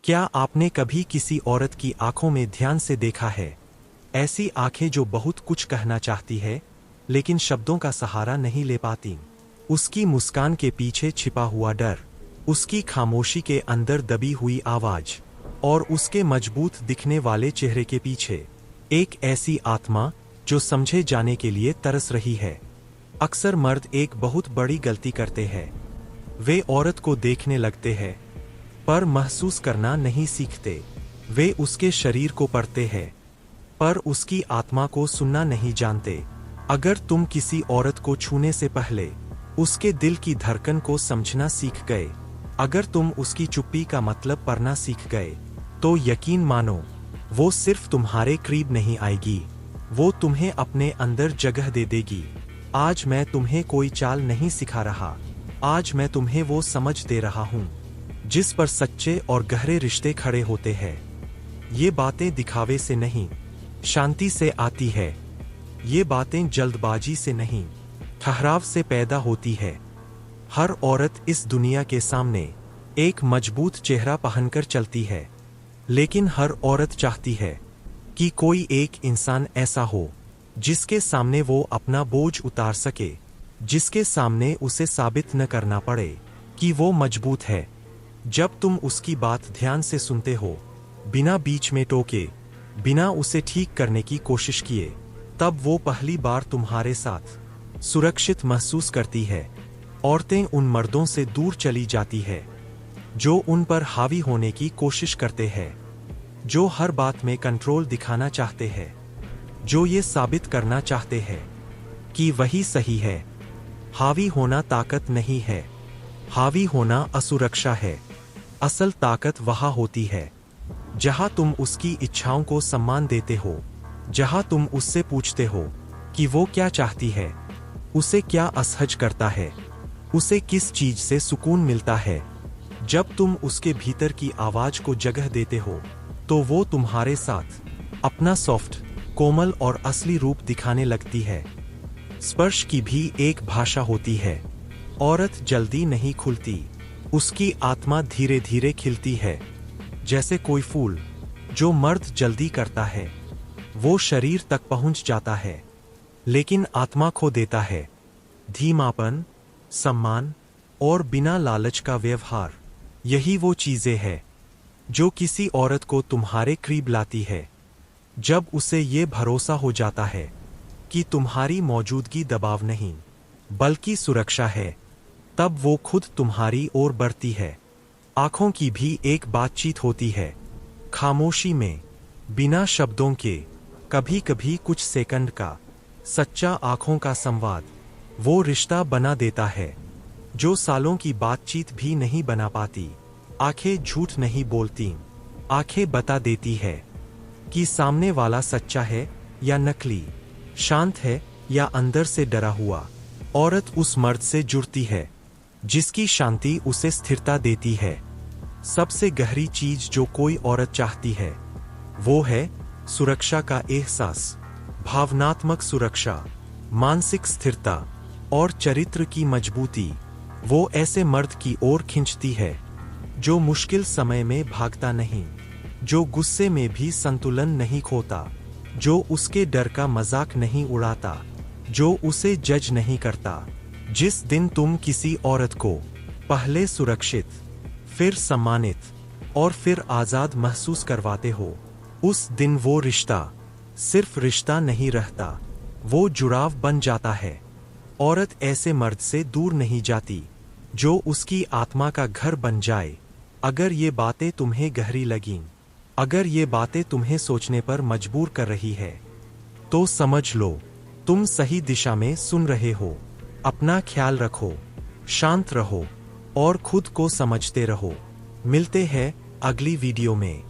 क्या आपने कभी किसी औरत की आंखों में ध्यान से देखा है? ऐसी आंखें जो बहुत कुछ कहना चाहती है, लेकिन शब्दों का सहारा नहीं ले पाती। उसकी मुस्कान के पीछे छिपा हुआ डर, उसकी खामोशी के अंदर दबी हुई आवाज, और उसके मजबूत दिखने वाले चेहरे के पीछे एक ऐसी आत्मा जो समझे जाने के लिए तरस रही है। अक्सर मर्द एक बहुत बड़ी गलती करते हैं। वे औरत को देखने लगते हैं, पर महसूस करना नहीं सीखते। वे उसके शरीर को पढ़ते हैं, पर उसकी आत्मा को सुनना नहीं जानते। अगर तुम किसी औरत को छूने से पहले उसके दिल की धड़कन को समझना सीख गए, अगर तुम उसकी चुप्पी का मतलब पढ़ना सीख गए, तो यकीन मानो वो सिर्फ तुम्हारे करीब नहीं आएगी, वो तुम्हें अपने अंदर जगह दे देगी। आज मैं तुम्हें कोई चाल नहीं सिखा रहा, आज मैं तुम्हें वो समझ दे रहा हूँ जिस पर सच्चे और गहरे रिश्ते खड़े होते हैं। ये बातें दिखावे से नहीं, शांति से आती है। ये बातें जल्दबाजी से नहीं, ठहराव से पैदा होती है। हर औरत इस दुनिया के सामने एक मजबूत चेहरा पहनकर चलती है, लेकिन हर औरत चाहती है कि कोई एक इंसान ऐसा हो जिसके सामने वो अपना बोझ उतार सके, जिसके सामने उसे साबित न करना पड़े कि वो मजबूत है। जब तुम उसकी बात ध्यान से सुनते हो, बिना बीच में टोके, बिना उसे ठीक करने की कोशिश किए, तब वो पहली बार तुम्हारे साथ सुरक्षित महसूस करती है। औरतें उन मर्दों से दूर चली जाती है जो उन पर हावी होने की कोशिश करते हैं, जो हर बात में कंट्रोल दिखाना चाहते हैं, जो ये साबित करना चाहते हैं कि वही सही है। हावी होना ताकत नहीं है, हावी होना असुरक्षा है। असल ताकत वहाँ होती है जहाँ तुम उसकी इच्छाओं को सम्मान देते हो, जहाँ तुम उससे पूछते हो कि वो क्या चाहती है, उसे क्या असहज करता है, उसे किस चीज से सुकून मिलता है। जब तुम उसके भीतर की आवाज को जगह देते हो, तो वो तुम्हारे साथ अपना सॉफ्ट, कोमल और असली रूप दिखाने लगती है। स्पर्श की भी एक भाषा होती है। औरत जल्दी नहीं खुलती, उसकी आत्मा धीरे धीरे खिलती है, जैसे कोई फूल। जो मर्द जल्दी करता है वो शरीर तक पहुंच जाता है, लेकिन आत्मा खो देता है। धीमापन, सम्मान और बिना लालच का व्यवहार, यही वो चीजें हैं जो किसी औरत को तुम्हारे करीब लाती है। जब उसे ये भरोसा हो जाता है कि तुम्हारी मौजूदगी दबाव नहीं बल्कि सुरक्षा है, तब वो खुद तुम्हारी ओर बढ़ती है। आंखों की भी एक बातचीत होती है, खामोशी में, बिना शब्दों के, कभी कभी कुछ सेकंड का सच्चा आंखों का संवाद वो रिश्ता बना देता है जो सालों की बातचीत भी नहीं बना पाती। आंखें झूठ नहीं बोलती, आंखें बता देती है कि सामने वाला सच्चा है या नकली, शांत है या अंदर से डरा हुआ। औरत उस मर्द से जुड़ती है जिसकी शांति उसे स्थिरता देती है। सबसे गहरी चीज जो कोई औरत चाहती है वो है सुरक्षा का एहसास, भावनात्मक सुरक्षा, मानसिक स्थिरता और चरित्र की मजबूती। वो ऐसे मर्द की ओर खींचती है जो मुश्किल समय में भागता नहीं, जो गुस्से में भी संतुलन नहीं खोता, जो उसके डर का मजाक नहीं उड़ाता, जो उसे जज नहीं करता। जिस दिन तुम किसी औरत को पहले सुरक्षित, फिर सम्मानित और फिर आजाद महसूस करवाते हो, उस दिन वो रिश्ता सिर्फ रिश्ता नहीं रहता, वो जुड़ाव बन जाता है। औरत ऐसे मर्द से दूर नहीं जाती जो उसकी आत्मा का घर बन जाए। अगर ये बातें तुम्हें गहरी लगीं, अगर ये बातें तुम्हें सोचने पर मजबूर कर रही है, तो समझ लो तुम सही दिशा में सुन रहे हो। अपना ख्याल रखो, शांत रहो और खुद को समझते रहो। मिलते हैं अगली वीडियो में।